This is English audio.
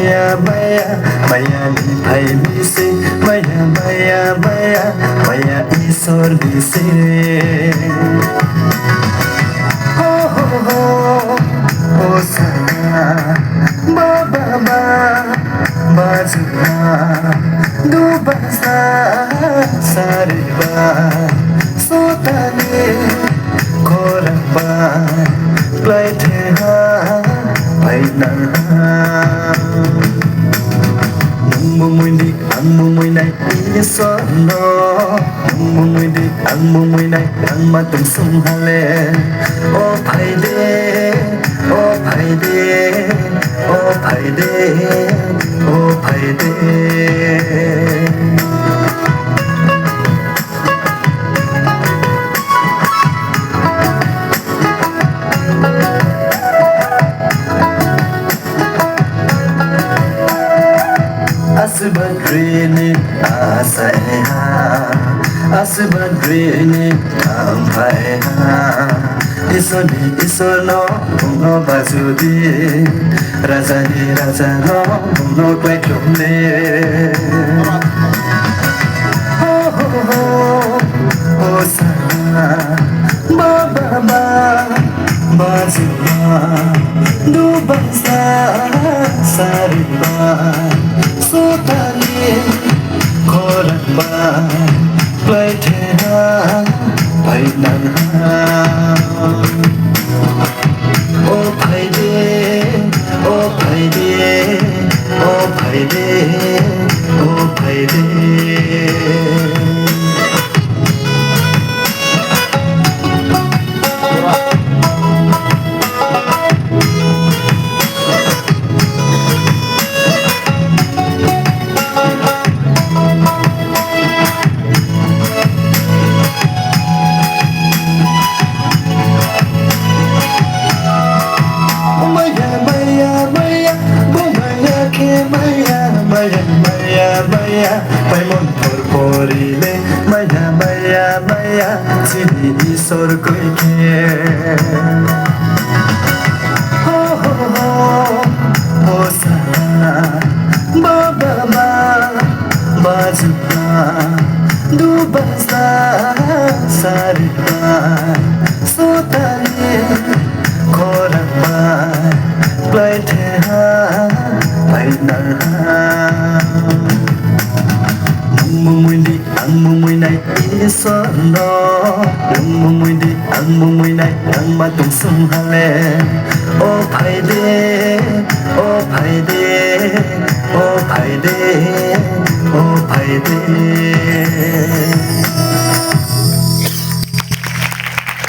maya ni bhai bisi maya isor bisi ho sana ba bazna du basa sariba sotane koraba plaitha paina mumui nai isono mumui nai ang matum sum hale o phaide o phaide o phaide o phaide Asbadrini asaiha asbadrini ampaiha isoni isono no bazudi razani razano no kwaitumne oh sana ba bazuma du basa sariba sotali korba plaitha paina o phaide o phaide o phaide o phaide Pai mon porporile maya chini isor koike ho sana ba bazna du basa sariba sotani koraba plaitha paina mumui nai isono mumui nai ang matum sum hale o phaide o phaide o phaide o phaide